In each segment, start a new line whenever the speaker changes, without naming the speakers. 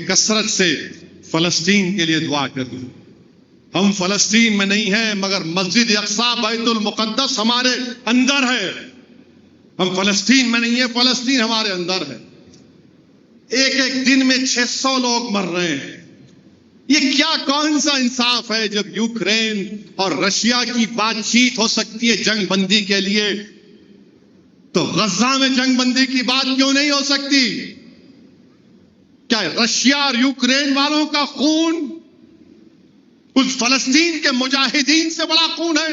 کثرت سے فلسطین کے لیے دعا کریں. ہم فلسطین میں نہیں ہیں مگر مسجد اقصی بیت المقدس ہمارے اندر ہے. ہم فلسطین میں نہیں ہیں، فلسطین ہمارے اندر ہے. ایک ایک دن میں 600 لوگ مر رہے ہیں. یہ کیا کون سا انصاف ہے؟ جب یوکرین اور رشیا کی بات چیت ہو سکتی ہے جنگ بندی کے لیے، تو غزہ میں جنگ بندی کی بات کیوں نہیں ہو سکتی؟ کیا رشیا اور یوکرین والوں کا خون اس فلسطین کے مجاہدین سے بڑا خون ہے؟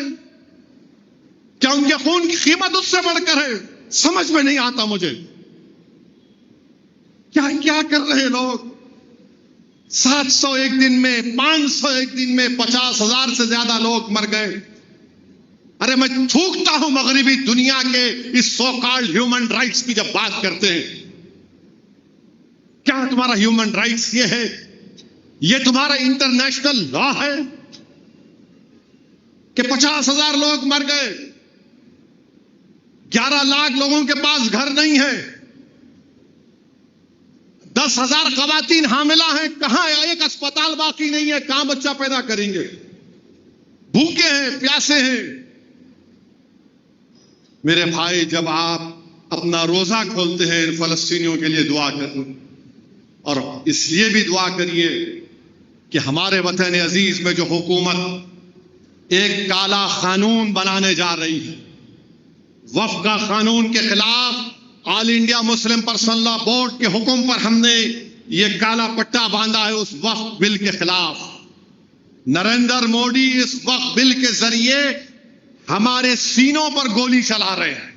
کیا ان کے خون کی قیمت اس سے بڑھ کر ہے؟ سمجھ میں نہیں آتا مجھے. کیا کر رہے لوگ؟ 700 ایک دن میں، 500 ایک دن میں، 50,000 سے زیادہ لوگ مر گئے. ارے میں تھوکتا ہوں مغربی دنیا کے اس سو کالڈ ہیومن رائٹس کی جب بات کرتے ہیں. کیا تمہارا ہیومن رائٹس یہ ہے؟ یہ تمہارا انٹرنیشنل لا ہے کہ 50,000 لوگ مر گئے، 11 لاکھ لوگوں کے پاس گھر نہیں ہے، 10,000 خواتین حاملہ ہیں، کہاں ایک اسپتال باقی نہیں ہے، کہاں بچہ پیدا کریں گے؟ بھوکے ہیں، پیاسے ہیں. میرے بھائی، جب آپ اپنا روزہ کھولتے ہیں فلسطینیوں کے لیے دعا کریں، اور اس لیے بھی دعا کریے کہ ہمارے وطن عزیز میں جو حکومت ایک کالا قانون بنانے جا رہی ہے، وقف کا قانون کے خلاف آل انڈیا مسلم پرسنل لا بورڈ کے حکم پر ہم نے یہ کالا پٹا باندھا ہے اس وقف بل کے خلاف. نریندر مودی اس وقف بل کے ذریعے ہمارے سینوں پر گولی چلا رہے ہیں،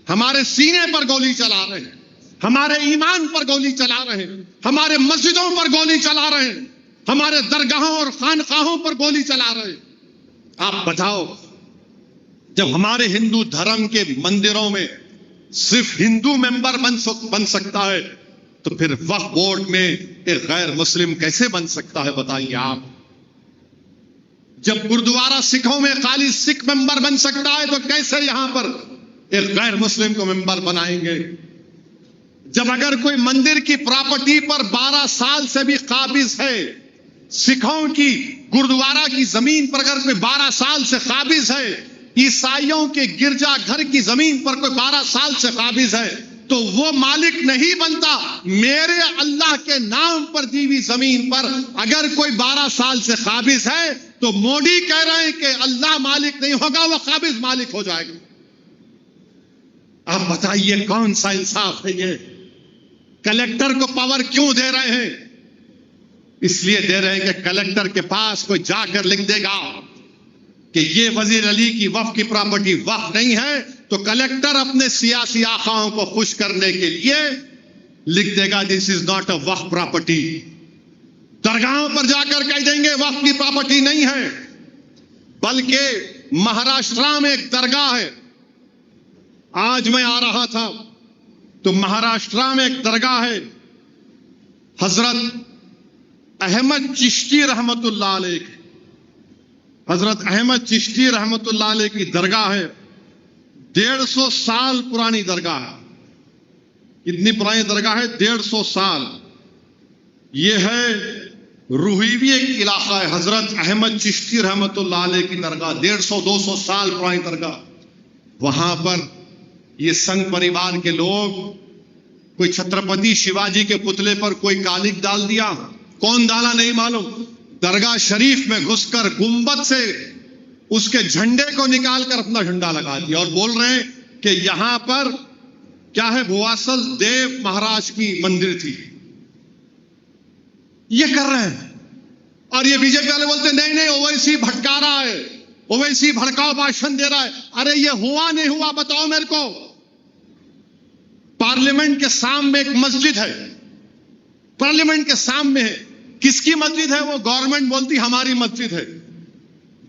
ہمارے سینے پر گولی چلا رہے ہیں، ہمارے ایمان پر گولی چلا رہے ہیں، ہمارے مسجدوں پر گولی چلا رہے ہیں، ہمارے درگاہوں اور خانقاہوں پر گولی چلا رہے ہیں. آپ بتاؤ، جب ہمارے ہندو دھرم کے مندروں میں صرف ہندو ممبر بن سکتا ہے تو پھر وقف بورڈ میں ایک غیر مسلم کیسے بن سکتا ہے؟ بتائیے آپ. جب گردوارہ سکھوں میں خالی سکھ ممبر بن سکتا ہے تو کیسے یہاں پر ایک غیر مسلم کو ممبر بنائیں گے؟ جب اگر کوئی مندر کی پراپرٹی پر 12 سال سے بھی قابض ہے، سکھوں کی گردوارہ کی زمین پر اگر کوئی 12 سال سے قابض ہے، عیسائیوں کے گرجا گھر کی زمین پر کوئی 12 سال سے قابض ہے، تو وہ مالک نہیں بنتا. میرے اللہ کے نام پر دی ہوئی زمین پر اگر کوئی 12 سال سے قابض ہے تو مودی کہہ رہے ہیں کہ اللہ مالک نہیں ہوگا، وہ قابض مالک ہو جائے گا. آپ بتائیے کون سا انصاف ہے یہ؟ کلیکٹر کو پاور کیوں دے رہے ہیں؟ اس لیے دے رہے ہیں کہ کلیکٹر کے پاس کوئی جا کر لکھ دے گا کہ یہ وزیر علی کی وقف کی پراپرٹی وقف نہیں ہے، تو کلیکٹر اپنے سیاسی آقاؤں کو خوش کرنے کے لیے لکھ دے گا دس از ناٹ اے وقف پراپرٹی. درگاہوں پر جا کر کہہ دیں گے وقف کی پراپرٹی نہیں ہے. بلکہ مہاراشٹر میں ایک درگاہ ہے، آج میں آ رہا تھا تو مہاراشٹر میں ایک درگاہ ہے، حضرت احمد چشتی رحمت اللہ علیہ کی، حضرت احمد چشتی رحمت اللہ علیہ کی درگاہ ہے. 150 سال پرانی درگاہ ہے. کتنی پرانی درگاہ ہے؟ 150 سال. یہ ہے روہیوی ایک علاقہ ہے، حضرت احمد چشتی رحمت اللہ علیہ کی درگاہ، 150-200 سال پرانی درگاہ. وہاں پر یہ سنگ پریوار کے لوگ کوئی چھترپتی شیواجی کے پتلے پر کوئی کالک ڈال دیا، کون ڈالا نہیں معلوم، درگاہ شریف میں گھس کر گنبد سے اس کے جھنڈے کو نکال کر اپنا جھنڈا لگا دیا اور بول رہے ہیں کہ یہاں پر کیا ہے، بھواسل دیو مہاراج کی مندر تھی. یہ کر رہے ہیں. اور یہ بی جے پی والے بولتے ہیں نہیں اویسی بھٹکا رہا ہے، اویسی بھڑکاؤ بھاشن دے رہا ہے. ارے یہ ہوا نہیں ہوا بتاؤ میرے کو. پارلیمنٹ کے سامنے ایک مسجد ہے، پارلیمنٹ کے سامنے ہے. کس کی مسجد ہے؟ وہ گورنمنٹ بولتی ہماری مسجد ہے،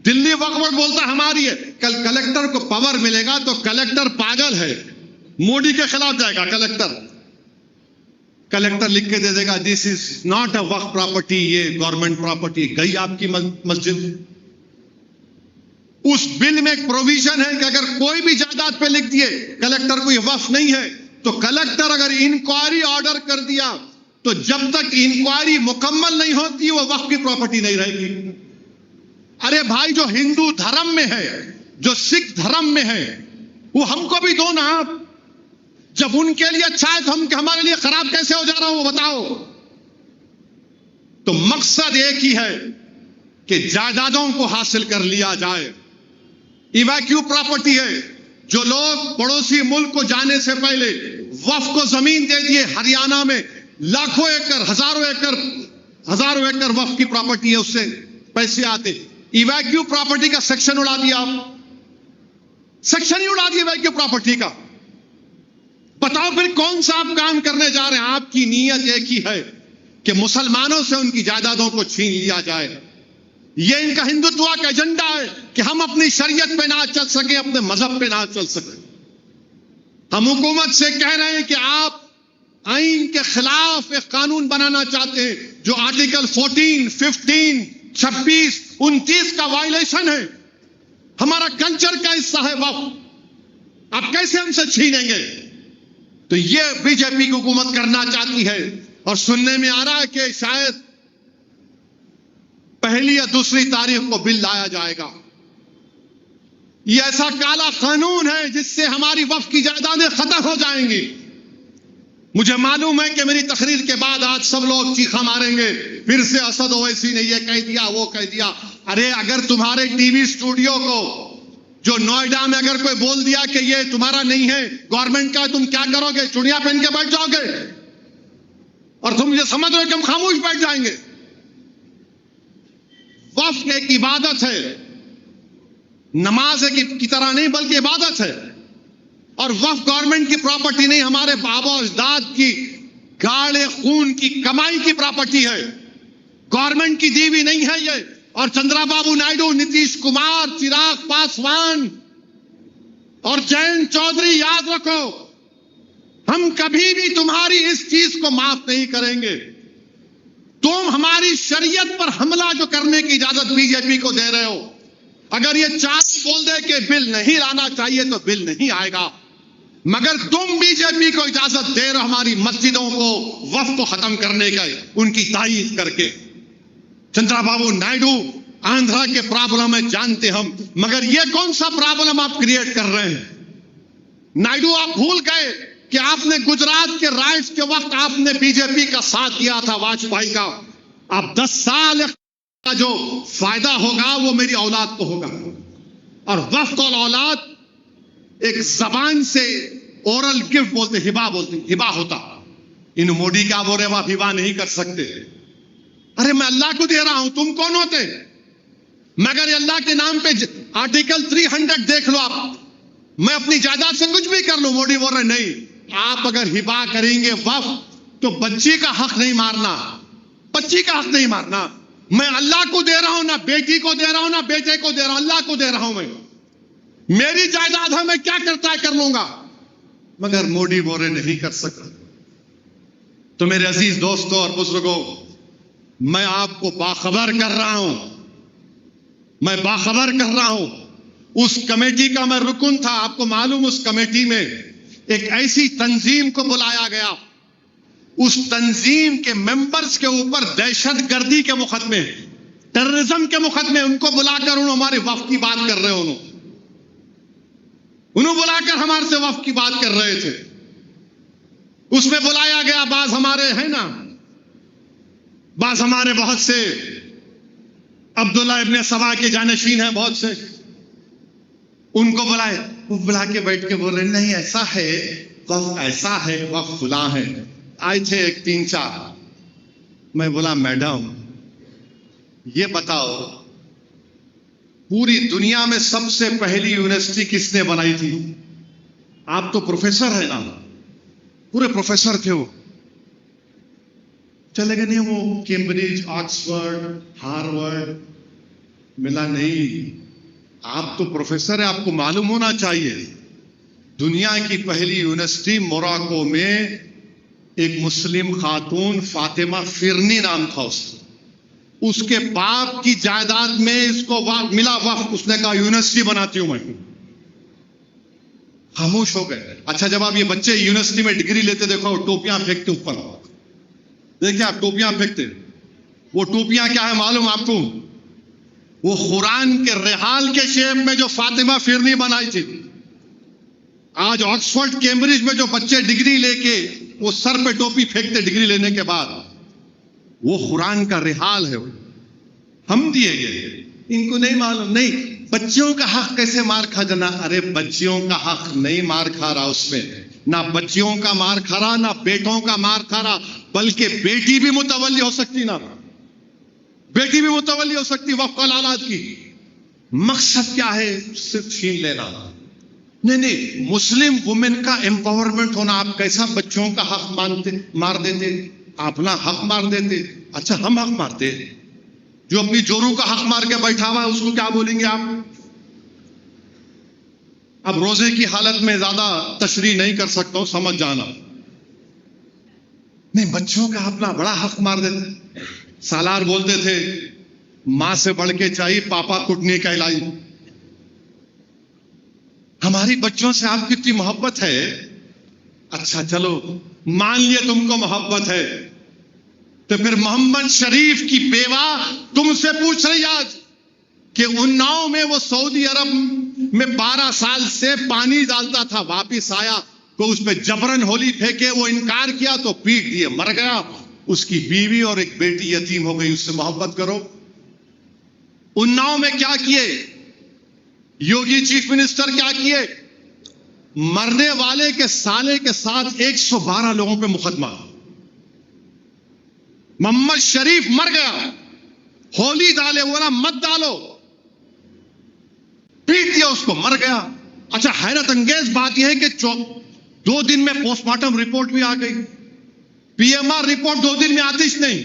دلی وقف بورڈ بولتا ہماری ہے. کل کلیکٹر کو پاور ملے گا تو کلیکٹر پاگل ہے، مودی کے خلاف جائے گا. کلیکٹر لکھ کے دے دے گا دس از ناٹ اے وقف پراپرٹی، یہ گورنمنٹ پراپرٹی. گئی آپ کی مسجد. اس بل میں ایک پروویژن ہے کہ اگر کوئی بھی جائیداد پہ لکھ دیے کلیکٹر کو یہ وقف نہیں ہے، تو کلیکٹر اگر انکوائری آرڈر کر دیا تو جب تک انکوائری مکمل نہیں ہوتی وہ وقف کی پراپرٹی نہیں رہے گی. ارے بھائی جو ہندو دھرم میں ہے, جو سکھ دھرم میں ہے, وہ ہم کو بھی دو نا. جب ان کے لیے اچھا ہے تو ہم ہمارے لیے خراب کیسے ہو جا رہا ہوں وہ بتاؤ. تو مقصد ایک ہی ہے کہ جائیدادوں کو حاصل کر لیا جائے. ایویکیو پراپرٹی ہے. جو لوگ پڑوسی ملک کو جانے سے پہلے وقف کو زمین دے دیے, ہریانہ میں لاکھوں ایکڑ, ہزاروں ایکڑ وقف کی پراپرٹی ہے, اس سے پیسے آتے. ایویکیو پراپرٹی کا سیکشن اڑا دیا آپ, سیکشن ہی اڑا دیا ایویکیو پراپرٹی کا. بتاؤ پھر کون سا آپ کام کرنے جا رہے ہیں؟ آپ کی نیت ایک ہی ہے کہ مسلمانوں سے ان کی جائیدادوں کو چھین لیا جائے. یہ ان کا ہندوتوا کا ایجنڈا ہے کہ ہم اپنی شریعت پہ نہ چل سکیں, اپنے مذہب پہ نہ چل سکیں. ہم حکومت سے کہہ رہے ہیں کہ آپ آئین کے خلاف ایک قانون بنانا چاہتے ہیں جو آرٹیکل 14, 15, 26, 29 کا وائلیشن ہے. ہمارا کلچر کا حصہ ہے وقف, آپ کیسے ہم سے چھینیں گے؟ تو یہ بی جے پی کی حکومت کرنا چاہتی ہے. اور سننے میں آ رہا ہے کہ شاید پہلی یا دوسری تاریخ کو بل لایا جائے گا. یہ ایسا کالا قانون ہے جس سے ہماری وقف کی جائیدادیں ختم ہو جائیں گی. مجھے معلوم ہے کہ میری تقریر کے بعد آج سب لوگ چیخا ماریں گے, پھر سے اسد اویسی نے یہ کہہ دیا, وہ کہہ دیا. ارے اگر تمہارے ٹی وی اسٹوڈیو کو جو نوئیڈا میں اگر کوئی بول دیا کہ یہ تمہارا نہیں ہے, گورنمنٹ کا, تم کیا کرو گے؟ چڑیا پہن کے بیٹھ جاؤ گے اور تم یہ سمجھ رہے کہ ہم خاموش بیٹھ جائیں گے؟ وقف ایک عبادت ہے, نماز کی طرح نہیں بلکہ عبادت ہے. اور وقف گورنمنٹ کی پراپرٹی نہیں, ہمارے بابا و اجداد کی گاڑے خون کی کمائی کی پراپرٹی ہے. گورنمنٹ کی دی ہوئی نہیں ہے یہ. اور چندرا بابو نائیڈو, نتیش کمار, چراغ پاسوان اور جینت چودھری, یاد رکھو ہم کبھی بھی تمہاری اس چیز کو معاف نہیں کریں گے. تم ہماری شریعت پر حملہ جو کرنے کی اجازت بی جے پی کو دے رہے ہو. اگر یہ چار بول دے کہ بل نہیں لانا چاہیے تو بل نہیں آئے گا, مگر تم بی جے پی کو اجازت دے رہے ہو ہماری مسجدوں کو وقف کو ختم کرنے کا, ان کی تائید کر کے. چندرا بابو نائیڈو, آندھرا کے پرابلم ہے جانتے ہم, مگر یہ کون سا پرابلم آپ کریٹ کر رہے ہیں؟ نائیڈو آپ بھول گئے کہ آپ نے گجرات کے رائٹس کے وقت آپ نے بی جے پی کا ساتھ دیا تھا, واجپئی کا. اب 10 سال کا جو فائدہ ہوگا وہ میری اولاد کو ہوگا. اور وقف اور اولاد ایک زبان سے اورل گفٹ بولتے, ہبا بولتے, ہبا ہوتا. ان موڈی کا بول رہے آپ ہبا نہیں کر سکتے. ارے میں اللہ کو دے رہا ہوں, تم کون ہوتے؟ مگر اللہ کے نام پہ آرٹیکل 300 دیکھ لو آپ, میں اپنی جائیداد سے کچھ بھی کر لوں. موڈی بول رہے نہیں, آپ اگر ہبا کریں گے وقف تو بچی کا حق نہیں مارنا, بچی کا حق نہیں مارنا. میں اللہ کو دے رہا ہوں, نہ بیٹی کو دے رہا ہوں, نہ بیٹے کو دے رہا ہوں, اللہ کو دے رہا ہوں. میں میری جائیداد ہے, میں کیا کرتا ہے کر لوں گا. مگر موڈی بول رہے نہیں کر سکتا. تو میرے عزیز دوستوں اور بزرگوں, میں آپ کو باخبر کر رہا ہوں, میں باخبر کر رہا ہوں. اس کمیٹی کا میں رکن تھا. آپ کو معلوم اس کمیٹی میں ایک ایسی تنظیم کو بلایا گیا, اس تنظیم کے ممبرز کے اوپر دہشت گردی کے مقدمے, ٹیررزم کے مقدمے, ان کو بلا کر انہوں ہمارے وقف کی بات کر رہے, انہوں بلا کر ہمارے سے وقف کی بات کر رہے تھے. اس میں بلایا گیا بعض ہمارے ہیں نا, بعض ہمارے بہت سے عبداللہ ابن سبا کے جانشین ہیں بہت سے, ان کو بلائے. وہ بلا کے بیٹھ کے بول رہے نہیں ایسا ہے, وقف ایسا ہے, وقف فلاں ہے. آئے تھے ایک 3-4. میں بولا میڈم یہ بتاؤ پوری دنیا میں سب سے پہلی یونیورسٹی کس نے بنائی تھی؟ آپ تو پروفیسر ہیں نا, پورے پروفیسر تھے. وہ چلے گئے نہیں, وہ کیمبرج, آکسفورڈ, ہارورڈ. ملا نہیں, آپ تو پروفیسر ہیں, آپ کو معلوم ہونا چاہیے. دنیا کی پہلی یونیورسٹی موراکو میں ایک مسلم خاتون فاطمہ فرنی نام تھا, اس کے باپ کی جائیداد میں اس کو ملا وقف. اس نے کہا یونیورسٹی بناتی ہوں میں. خاموش ہو گئے. اچھا جب آپ یہ بچے یونیورسٹی میں ڈگری لیتے دیکھو, ٹوپیاں پھینکتے اوپر. دیکھیں آپ ٹوپیاں پھینکتے, وہ ٹوپیاں کیا ہے معلوم آپ کو؟ وہ قرآن کے رحال کے شیپ میں جو فاطمہ فرنی بنائی تھی. آج آکسفورڈ کیمبرج میں جو بچے ڈگری لے کے وہ سر پہ ٹوپی پھینکتے ڈگری لینے کے بعد, وہ قرآن کا رحال ہے, ہم دیے گئے. ان کو نہیں معلوم. نہیں, بچیوں کا حق کیسے مار کھا جانا؟ ارے بچیوں کا حق نہیں مار کھا رہا اس میں, نہ بچیوں کا مار کھا رہا, نہ بیٹوں کا مار کھا رہا, بلکہ بیٹی بھی متولی ہو سکتی, نا بیٹی بھی متولی ہو سکتی وفق العادات کی. مقصد کیا ہے؟ صرف چھین لینا. نہیں, مسلم وومن کا امپاورمنٹ ہونا. آپ کیسا بچوں کا حق مار دیتے, اپنا حق مار دیتے. اچھا ہم حق مارتے, جو اپنی جورو کا حق مار کے بیٹھا ہوا ہے اس کو کیا بولیں گے آپ؟ اب روزے کی حالت میں زیادہ تشریح نہیں کر سکتا ہوں, سمجھ جانا. نہیں, بچوں کا اپنا بڑا حق مار دیتے. سالار بولتے تھے ماں سے بڑھ کے چاہیے پاپا کٹنی کا علاج. ہماری بچوں سے آپ کی اتنی محبت ہے. اچھا چلو مان لیے تم کو محبت ہے, تو پھر محمد شریف کی بیوہ تم سے پوچھ رہی آج کہ اناؤ میں وہ سعودی عرب میں 12 سال سے پانی ڈالتا تھا, واپس آیا تو اس پہ جبرن ہولی پھینکے, وہ انکار کیا تو پیٹ دیے, مر گیا. اس کی بیوی اور ایک بیٹی یتیم ہو گئی. اس سے محبت کرو. اناؤ میں کیا کیے یوگی چیف منسٹر؟ کیا کیے؟ مرنے والے کے سالے کے ساتھ 112 لوگوں پہ مقدمہ. محمد شریف مر گیا, ہولی ڈالے, بولا مت ڈالو, پیٹ دیا اس کو, مر گیا. اچھا حیرت انگیز بات یہ ہے کہ 2 دن میں پوسٹ مارٹم رپورٹ بھی آ گئی. پی ایم آر رپورٹ 2 دن میں آتی نہیں,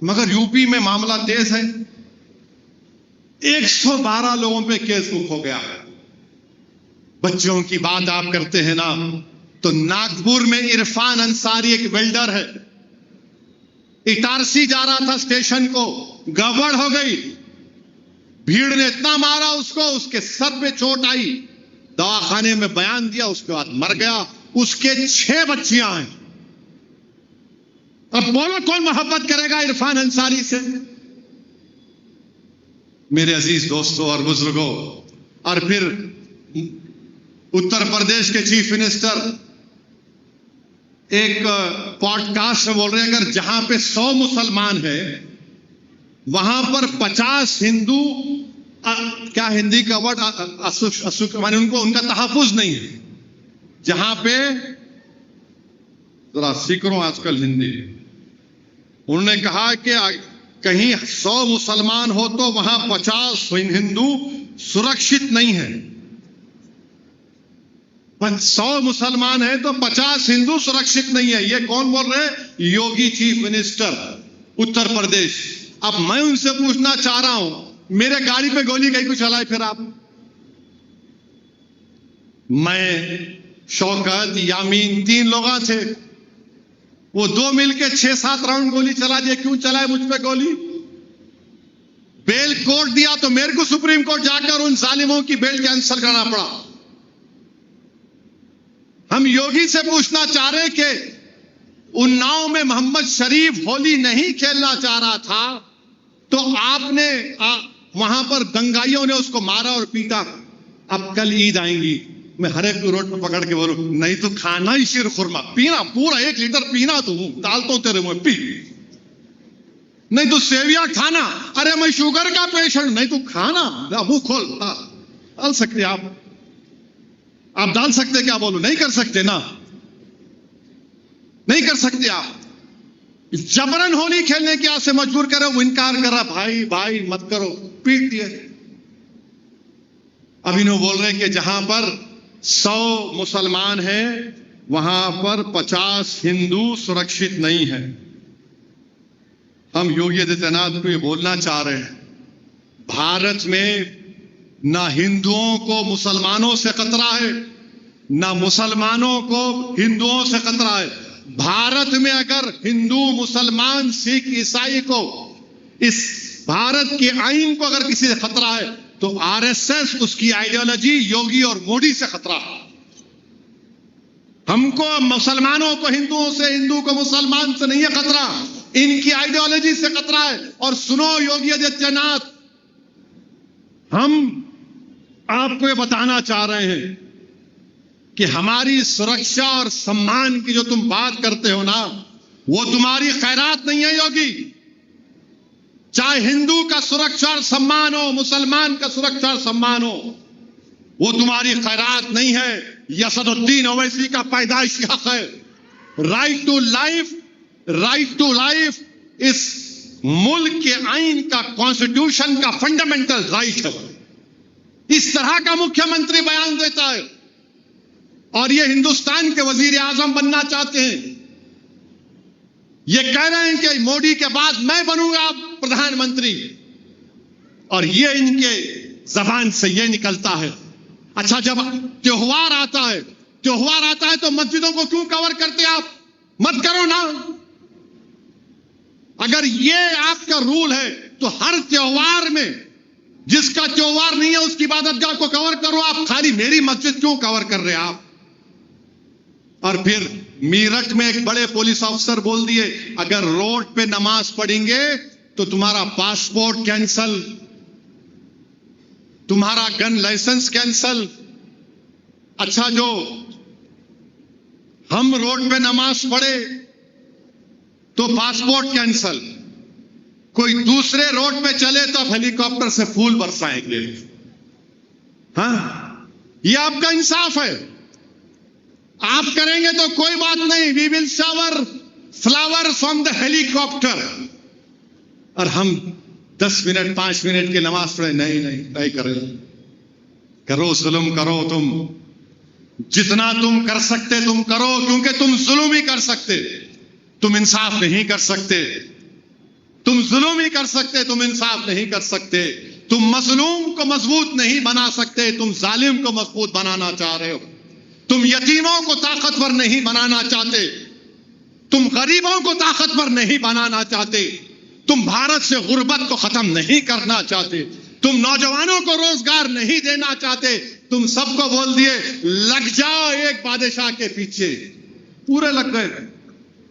مگر یو پی میں معاملہ تیز ہے. 112 لوگوں پہ کیس بک ہو گیا. بچوں کی بات آپ کرتے ہیں نا, تو ناگپور میں عرفان انصاری ایک ویلڈر ہے, اٹارسی جا رہا تھا اسٹیشن کو, گڑبڑ ہو گئی, بھیڑ نے اتنا مارا اس کو, اس کے سر پہ چوٹ آئی, دواخانے میں بیان دیا, اس کے بعد مر گیا. اس کے 6 بچیاں ہیں. اب بولو کون محبت کرے گا عرفان انصاری سے؟ میرے عزیز دوستوں اور بزرگوں, اور پھر اتر پردیش کے چیف منسٹر ایک پوڈ کاسٹ میں بول رہے ہیں اگر جہاں پہ 100 مسلمان ہیں وہاں پر 50 ہندو, کیا ہندی کا ورڈ مانے ان کا تحفظ نہیں ہے. جہاں پہ ذرا سیکھو آج کل ہندی, انہوں نے کہا کہ کہیں 100 مسلمان ہو تو وہاں 50 ہندو سرکشت نہیں ہے. 100 مسلمان ہیں تو 50 ہندو سرکشت نہیں ہے. یہ کون بول رہے ہیں؟ Yogi chief minister Uttar Pradesh. اب میں ان سے پوچھنا چاہ رہا ہوں, میرے گاڑی پہ گولی کہیں کو چلائے پھر آپ؟ میں, شوکت, یامین, 3 لوگ تھے, وہ 2 مل کے 6-7 راؤنڈ گولی چلا دیے. کیوں چلائے مجھ پہ گولی؟ بیل کوٹ دیا تو میرے کو سپریم کورٹ جا کر ان ظالموں کی بیل کینسل کرنا پڑا. ہم یوگی سے پوچھنا چاہ رہے کہ اناؤ میں محمد شریف ہولی نہیں کھیلنا چاہ رہا تھا تو آپ نے وہاں پر دنگائیوں نے اس کو مارا اور پیٹا. اب کل عید آئیں گی, میں ہر ایک روڈ پہ پکڑ کے بولوں نہیں تو کھانا ہی شیر خورما, پینا پورا 1 لیٹر پینا, تو ڈالتا ہوں تیرے منہ پی, نہیں تو سیویا کھانا. ارے میں شوگر کا پیشنٹ, نہیں تو کھانا, منہ کھول. ڈال سکتے آپ ڈال سکتے کیا؟ بولو نہیں کر سکتے نا, نہیں کر سکتے آپ. جبرن ہولی کھیلنے کی آپ سے مجبور کرے, وہ انکار کر رہا, بھائی مت کرو, پیٹ دیے. اب انہوں بول رہے کہ جہاں پر 100 مسلمان ہیں وہاں پر 50 ہندو سرکشت نہیں ہیں. ہم یوگی آدتیہ ناتھ کو یہ بولنا چاہ رہے ہیں, بھارت میں نہ ہندوؤں کو مسلمانوں سے خطرہ ہے, نہ مسلمانوں کو ہندوؤں سے خطرہ ہے. بھارت میں اگر ہندو, مسلمان, سکھ, عیسائی کو, اس بھارت کے آئین کو اگر کسی سے خطرہ ہے تو RSS, اس کی آئیڈیالوجی, یوگی اور مودی سے خطرہ ہے. ہم کو مسلمانوں کو ہندوؤں سے، ہندو کو مسلمان سے نہیں ہے خطرہ، ان کی آئیڈیالوجی سے خطرہ ہے۔ اور سنو یوگی آدتیہ ناتھ، ہم آپ کو یہ بتانا چاہ رہے ہیں کہ ہماری سرکشا اور سمان کی جو تم بات کرتے ہو نا، وہ تمہاری خیرات نہیں ہے یوگی۔ چاہے ہندو کا سرکشا اور سمان ہو، مسلمان کا سرکشا اور سمان ہو، وہ تمہاری خیرات نہیں ہے، یہ اسد الدین اویسی کا پیدائشی حق ہے۔ رائٹ ٹو لائف اس ملک کے آئین کا، کانسٹیٹیوشن کا فنڈامنٹل رائٹ ہے۔ اس طرح کا مکھیہ منتری بیان دیتا ہے اور یہ ہندوستان کے وزیر اعظم بننا چاہتے ہیں، یہ کہہ رہے ہیں کہ مودی کے بعد میں بنوں گا پردھان منتری، اور یہ ان کے زبان سے یہ نکلتا ہے۔ اچھا، جب تہوار آتا ہے تو مسجدوں کو کیوں کور کرتے آپ؟ مت کرو نا۔ اگر یہ آپ کا رول ہے تو ہر تہوار میں جس کا تہوار نہیں ہے اس کی عبادت گاہ کو کور کرو۔ آپ خالی میری مسجد کیوں کور کر رہے آپ؟ اور پھر میرٹھ میں ایک بڑے پولیس افسر بول دیے اگر روڈ پہ نماز پڑھیں گے تو تمہارا پاسپورٹ کینسل، تمہارا گن لائسنس کینسل۔ اچھا، جو ہم روڈ پہ نماز پڑھے تو پاسپورٹ کینسل، کوئی دوسرے روڈ پہ چلے تو آپ ہیلی کاپٹر سے پھول برسائیں گے۔ ہاں، یہ آپ کا انصاف ہے۔ آپ کریں گے تو کوئی بات نہیں، we will shower flower from the ہیلی کاپٹر، اور ہم 10 منٹ 5 منٹ کی نماز پڑھے نہیں کریں۔ کرو، ظلم کرو، تم جتنا تم کر سکتے تم کرو، کیونکہ تم ظلم ہی کر سکتے، تم انصاف نہیں کر سکتے۔ تم ظلم ہی کر سکتے، تم انصاف نہیں کر سکتے۔ تم مظلوم کو مضبوط نہیں بنا سکتے، تم ظالم کو مضبوط بنانا چاہ رہے ہو۔ تم یتیموں کو طاقتور نہیں بنانا چاہتے، تم غریبوں کو طاقتور نہیں بنانا چاہتے، تم بھارت سے غربت کو ختم نہیں کرنا چاہتے، تم نوجوانوں کو روزگار نہیں دینا چاہتے۔ تم سب کو بول دیے لگ جاؤ ایک بادشاہ کے پیچھے، پورے لگ گئے۔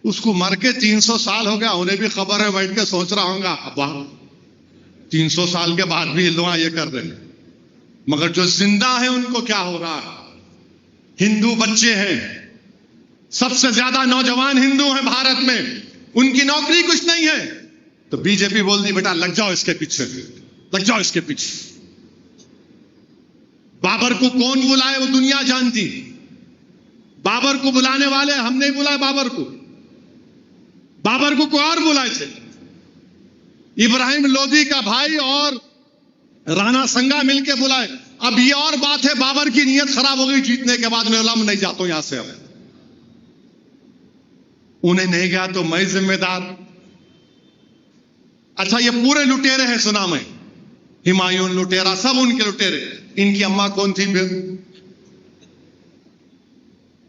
اس کو مر کے 300 سال ہو گیا، انہیں بھی خبر ہے، بیٹھ کے سوچ رہا ہوں گا ابا 300 سال کے بعد بھی دعا یہ کر رہے ہیں، مگر جو زندہ ہیں ان کو کیا ہو رہا ہے؟ ہندو بچے ہیں، سب سے زیادہ نوجوان ہندو ہیں بھارت میں، ان کی نوکری کچھ نہیں ہے، تو بی جے پی بول دی بیٹا لگ جاؤ اس کے پیچھے، لگ جاؤ اس کے پیچھے۔ بابر کو کون بلائے وہ دنیا جانتی، بابر کو بلانے والے ہم نہیں بلائے، بابر کو کوئی اور بلائے تھے، ابراہیم لودھی کا بھائی اور رانا سنگا مل کے بلائے۔ اب یہ اور بات ہے بابر کی نیت خراب ہو گئی جیتنے کے بعد، میں نہیں جاتا ہوں یہاں سے، اب انہیں نہیں گیا تو میں ذمہ دار۔ اچھا، یہ پورے لٹیرے ہیں، سنا میں، ہمایوں لٹیرا، سب ان کے لٹیرے۔ ان کی اماں کون تھی پھر؟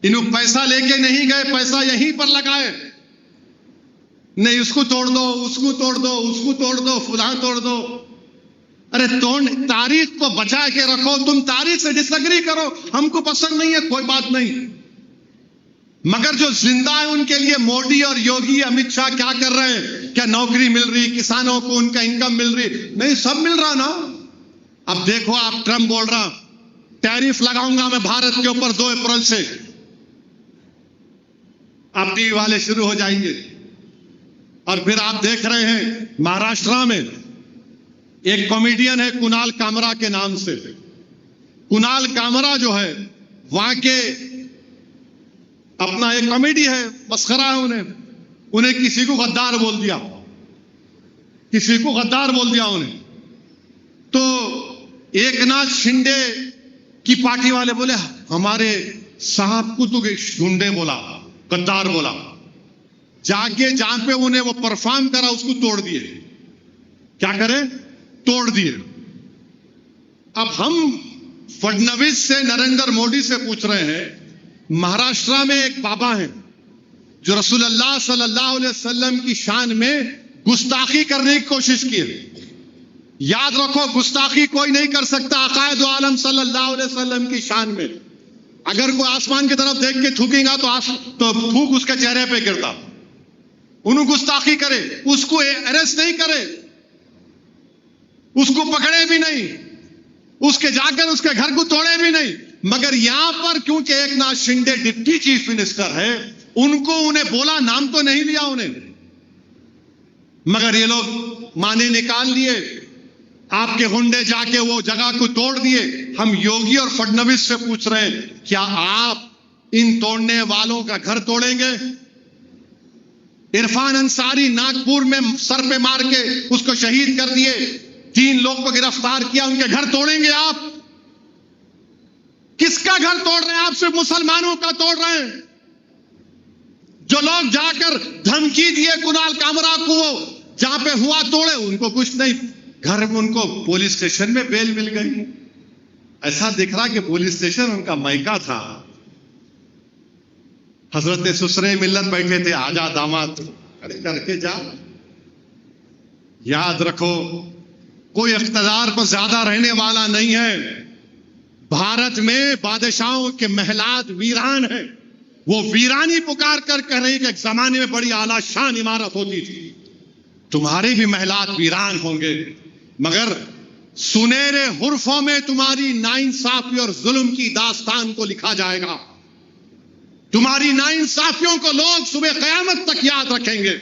انہوں پیسہ لے کے نہیں گئے، پیسہ یہیں پر لگائے، نہیں اس کو توڑ دو، اس کو توڑ دو، اس کو توڑ دو، فلاں توڑ دو۔ ارے تاریخ کو بچا کے رکھو، تم تاریخ سے ڈس ایگری کرو، ہم کو پسند نہیں ہے کوئی بات نہیں، مگر جو زندہ ہے ان کے لیے مودی اور یوگی امت شاہ کیا کر رہے ہیں؟ کیا نوکری مل رہی، کسانوں کو ان کا انکم مل رہی؟ نہیں، سب مل رہا نا۔ اب دیکھو، آپ ٹرمپ بول رہا ٹیرف لگاؤں گا میں بھارت کے اوپر 2 اپریل سے، اب ٹی وی والے شروع ہو جائیں گے۔ اور پھر آپ دیکھ رہے ہیں مہاراشٹرا میں ایک کامیڈین ہے کنال کامرا کے نام سے، کنال کامرا جو ہے وہاں کے اپنا ایک کامیڈی ہے، مسخرہ ہے، انہیں کسی کو غدار بول دیا، کسی کو غدار بول دیا انہیں، تو ایک ناتھ شنڈے کی پارٹی والے بولے ہمارے صاحب کو تو شنڈے بولا، غدار بولا، جا کے جہاں پہ انہیں وہ پرفارم کرا اس کو توڑ دیے۔ کیا کرے؟ توڑ دیے۔ اب ہم فڈنویس سے، نریندر مودی سے پوچھ رہے ہیں، مہاراشٹرا میں ایک بابا ہیں جو رسول اللہ صلی اللہ علیہ وسلم کی شان میں گستاخی کرنے کی کوشش کی ہے۔ یاد رکھو، گستاخی کوئی نہیں کر سکتا عقائد عالم صلی اللہ علیہ وسلم کی شان میں۔ اگر کوئی آسمان کی طرف دیکھ کے تھوکے گا تو تھوک اس کے چہرے پہ گرتا. انہوں گستاخی کرے, اس کو اریسٹ نہیں کرے, اس کو پکڑے بھی نہیں, اس کے جا کر اس کے گھر کو توڑے بھی نہیں. مگر یہاں پر کیونکہ ایک Nath Shinde deputy chief minister ہے, انہیں بولا, نام تو نہیں لیا انہیں, مگر یہ لوگ معنی نکال لیے. آپ کے غنڈے جا کے وہ جگہ کو توڑ دیے. ہم یوگی اور فڈنویس سے پوچھ رہے ہیں, کیا آپ ان توڑنے والوں کا گھر توڑیں گے؟ عرفان انصاری ناگپور میں سر پہ مار کے اس کو شہید کر دیے, 3 لوگ کو گرفتار کیا, ان کے گھر توڑیں گے آپ؟ کس کا گھر توڑ رہے ہیں آپ؟ صرف مسلمانوں کا توڑ رہے ہیں. جو لوگ جا کر دھمکی دیے کنال کامرا کو, جہاں پہ ہوا توڑے, ان کو کچھ نہیں, گھر میں ان کو پولیس اسٹیشن میں بیل مل گئی. ایسا دکھ رہا کہ پولیس اسٹیشن ان کا مائکا تھا. حضرت سسرے ملت بیٹھے تھے, آجا داماد, کھڑے کر کے جا. یاد رکھو, کوئی اقتدار پر زیادہ رہنے والا نہیں ہے. بھارت میں بادشاہوں کے محلات ویران ہیں. وہ ویرانی پکار کر کہہ رہی کہ ایک زمانے میں بڑی اعلیٰ شان عمارت ہوتی تھی. تمہارے بھی محلات ویران ہوں گے, مگر سنہرے حرفوں میں تمہاری ناانصافی اور ظلم کی داستان کو لکھا جائے گا. تمہاری ناانصافیوں کو لوگ صبح قیامت تک یاد رکھیں گے.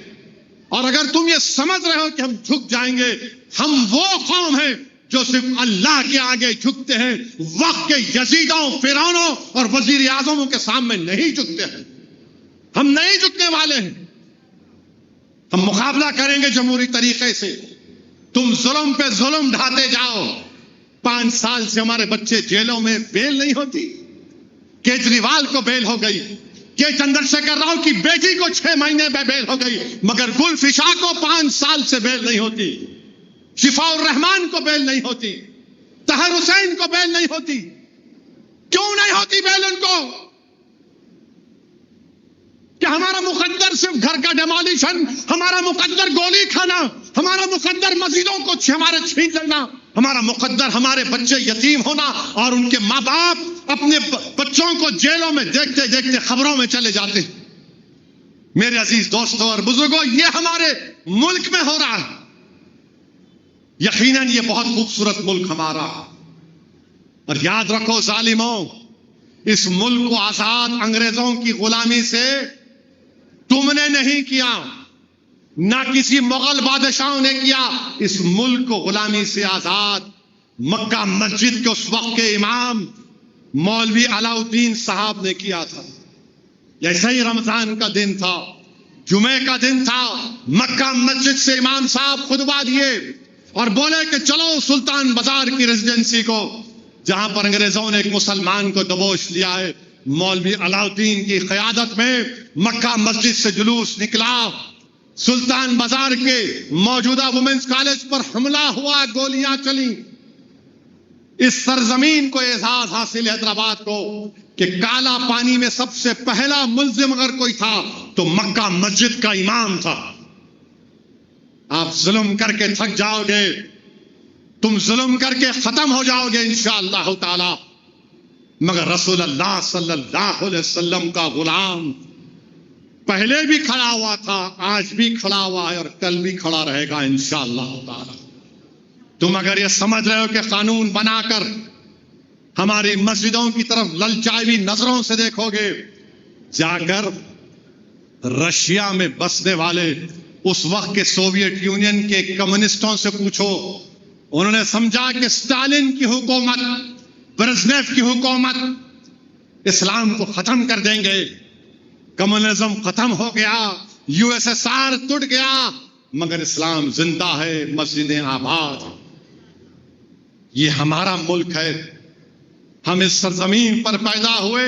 اور اگر تم یہ سمجھ رہے ہو کہ ہم جھک جائیں گے, ہم وہ قوم ہیں جو صرف اللہ کے آگے جھکتے ہیں, وقت کے یزیدوں, فرعونوں اور وزیر اعظموں کے سامنے نہیں جھکتے ہیں. ہم نہیں جھکنے والے ہیں. ہم مقابلہ کریں گے جمہوری طریقے سے. تم ظلم پہ ظلم ڈھاتے جاؤ. 5 سال سے ہمارے بچے جیلوں میں, بیل نہیں ہوتی. کیجریوال کو بیل ہو گئی, کہ چندر شیکھر راؤ کی بیٹی کو 6 مہینے میں بیل ہو گئی, مگر گل فشا کو 5 سال سے بیل نہیں ہوتی. شفاء الرحمان کو بیل نہیں ہوتی. طاہر حسین کو بیل نہیں ہوتی. کیوں نہیں ہوتی بیل ان کو؟ کہ ہمارا مقدر صرف گھر کا ڈیمولیشن, ہمارا مقدر گولی کھانا, ہمارا مقدر مسجدوں کو ہمارے چھین لینا, ہمارا مقدر ہمارے بچے یتیم ہونا, اور ان کے ماں باپ اپنے بچوں کو جیلوں میں دیکھتے دیکھتے خبروں میں چلے جاتے. میرے عزیز دوستوں اور بزرگوں, یہ ہمارے ملک میں ہو رہا ہے. یقیناً یہ بہت خوبصورت ملک ہمارا. اور یاد رکھو ظالموں, اس ملک کو آزاد انگریزوں کی غلامی سے تم نے نہیں کیا, نہ کسی مغل بادشاہوں نے کیا. اس ملک کو غلامی سے آزاد مکہ مسجد کے اس وقت کے امام مولوی علاؤ الدین صاحب نے کیا تھا. ایسا ہی رمضان کا دن تھا, جمعے کا دن تھا, مکہ مسجد سے امام صاحب خطبہ دیے اور بولے کہ چلو سلطان بازار کی ریزیڈنسی کو, جہاں پر انگریزوں نے ایک مسلمان کو دبوچ لیا ہے. مولوی علاؤ الدین کی قیادت میں مکہ مسجد سے جلوس نکلا, سلطان بازار کے موجودہ وومنس کالج پر حملہ ہوا, گولیاں چلیں. اس سرزمین کو اعزاز حاصل ہے, حیدرآباد کو, کہ کالا پانی میں سب سے پہلا ملزم اگر کوئی تھا تو مکہ مسجد کا امام تھا. آپ ظلم کر کے تھک جاؤ گے, تم ظلم کر کے ختم ہو جاؤ گے انشاءاللہ تعالی, مگر رسول اللہ صلی اللہ علیہ وسلم کا غلام پہلے بھی کھڑا ہوا تھا, آج بھی کھڑا ہوا ہے اور کل بھی کھڑا رہے گا انشاءاللہ تعالی. تم اگر یہ سمجھ رہے ہو کہ قانون بنا کر ہماری مسجدوں کی طرف للچائی ہوئی نظروں سے دیکھو گے, جا کر رشیا میں بسنے والے اس وقت کے سوویت یونین کے کمیونسٹوں سے پوچھو. انہوں نے سمجھا کہ اسٹالن کی حکومت, برزنیف کی حکومت اسلام کو ختم کر دیں گے. کمیونزم ختم ہو گیا, USSR ٹوٹ گیا, مگر اسلام زندہ ہے, مسجدیں آباد. یہ ہمارا ملک ہے, ہم اس سرزمین پر پیدا ہوئے,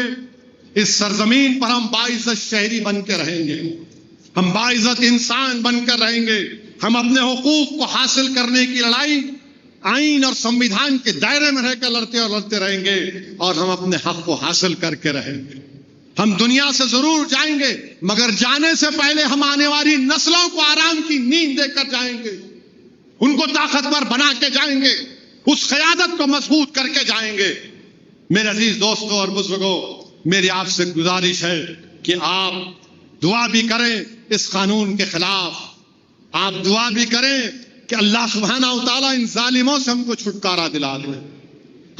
اس سرزمین پر ہم باعزت شہری بن کے رہیں گے, ہم باعزت انسان بن کر رہیں گے. ہم اپنے حقوق کو حاصل کرنے کی لڑائی آئین اور سمویدھان کے دائرے میں رہ کر لڑتے رہیں گے, اور ہم اپنے حق کو حاصل کر کے رہیں گے. ہم دنیا سے ضرور جائیں گے, مگر جانے سے پہلے ہم آنے والی نسلوں کو آرام کی نیند دے کر جائیں گے, ان کو طاقتور بنا کے جائیں گے, اس قیادت کو مضبوط کر کے جائیں گے. میرے عزیز دوستوں اور بزرگوں, میری آپ سے گزارش ہے کہ آپ دعا بھی کریں اس قانون کے خلاف، آپ دعا بھی کریں کہ اللہ سبحانہ و تعالیٰ ان ظالموں سے ہم کو چھٹکارا دلا دے۔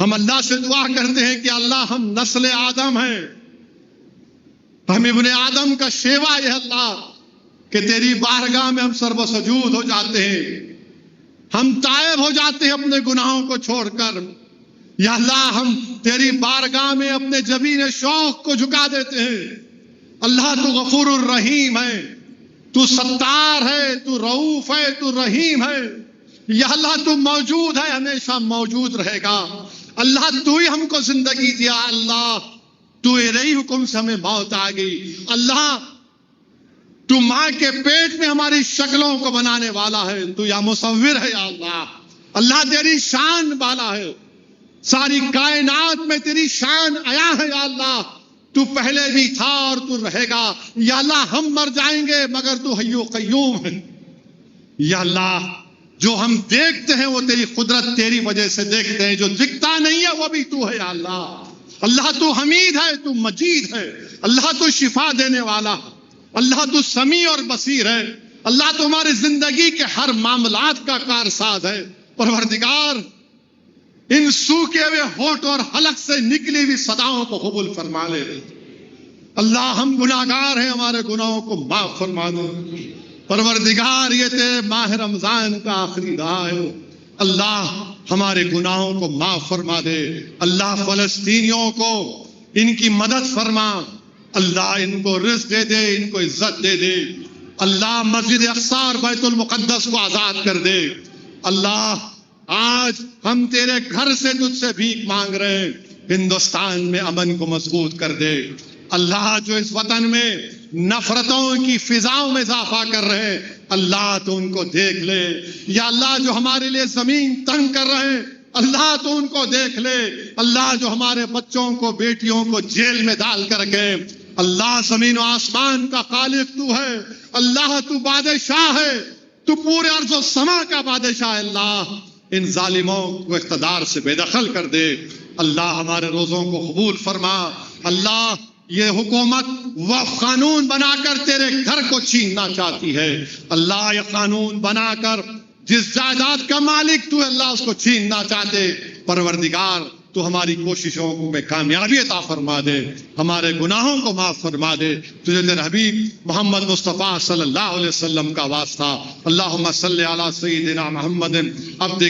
ہم اللہ سے دعا کرتے ہیں کہ اللہ ہم نسل آدم ہیں، ہم ابن آدم کا شیوا ہے اللہ، کہ تیری بارگاہ میں ہم سرو سجود ہو جاتے ہیں، ہم تائب ہو جاتے ہیں اپنے گناہوں کو چھوڑ کر۔ یا اللہ ہم تیری بارگاہ میں اپنے جبین شوق کو جھکا دیتے ہیں۔ اللہ تو غفور الرحیم ہے، تو ستار ہے، تو رؤوف ہے، تو رحیم ہے۔ یا اللہ تو موجود ہے، ہمیشہ موجود رہے گا۔ اللہ تو ہی ہم کو زندگی دیا، اللہ تو ہی حکم سے ہمیں موت آ گئی۔ اللہ تو ماں کے پیٹ میں ہماری شکلوں کو بنانے والا ہے، تو یا مصور ہے یا اللہ۔ اللہ تیری شان بالا ہے، ساری کائنات میں تیری شان عیا ہے یا اللہ۔ تو پہلے بھی تھا اور تو رہے گا یا اللہ۔ ہم مر جائیں گے مگر تو حی و قیوم ہے یا اللہ۔ جو ہم دیکھتے ہیں وہ تیری قدرت، تیری وجہ سے دیکھتے ہیں، جو دکھتا نہیں ہے وہ بھی تو ہے یا اللہ۔ اللہ تو حمید ہے، تو مجید ہے، اللہ تو شفا دینے والا، اللہ تو سمیع اور بصیر ہے، اللہ تو ہماری زندگی کے ہر معاملات کا کارساز ہے۔ پروردگار ان سوکھے ہوئے ہونٹ اور حلق سے نکلی ہوئی صداؤں کو قبول فرما لے۔ اللہ ہم گناہگار ہیں، ہمارے گناہوں کو معاف فرما دے۔ پروردگار یہ تیرے ماہ رمضان کا آخری دعا ہے، اللہ ہمارے گناہوں کو معاف فرما دے۔ اللہ فلسطینیوں کو ان کی مدد فرما، اللہ ان کو رزق دے دے، ان کو عزت دے دے۔ اللہ مسجد اقصی اور بیت المقدس کو آزاد کر دے۔ اللہ آج ہم تیرے گھر سے تجھ سے بھیک مانگ رہے ہیں، ہندوستان میں امن کو مضبوط کر دے۔ اللہ جو اس وطن میں نفرتوں کی فضاؤں میں اضافہ کر رہے ہیں، اللہ تو ان کو دیکھ لے۔ یا اللہ جو ہمارے لیے زمین تنگ کر رہے ہیں، اللہ تو ان کو دیکھ لے۔ اللہ جو ہمارے بچوں کو، بیٹیوں کو جیل میں ڈال کر کے، اللہ زمین و آسمان کا خالق تو ہے، اللہ تو بادشاہ ہے، تو پورے ارض و سما کا بادشاہ ہے۔ اللہ ان ظالموں کو اقتدار سے بے دخل کر دے۔ اللہ ہمارے روزوں کو قبول فرما۔ اللہ یہ حکومت وقف قانون بنا کر تیرے گھر کو چھیننا چاہتی ہے، اللہ یہ قانون بنا کر جس جائیداد کا مالک تو ہے اللہ اس کو چھیننا چاہتے۔ پروردگار تو ہماری کوششوں میں کامیابی عطا فرما دے، ہمارے گناہوں کو معاف فرما دے۔ تجھے تیرے حبیب محمد مصطفیٰ صلی اللہ علیہ وسلم کا واسطہ۔ اللہم صلی علی سیدنا محمد عبد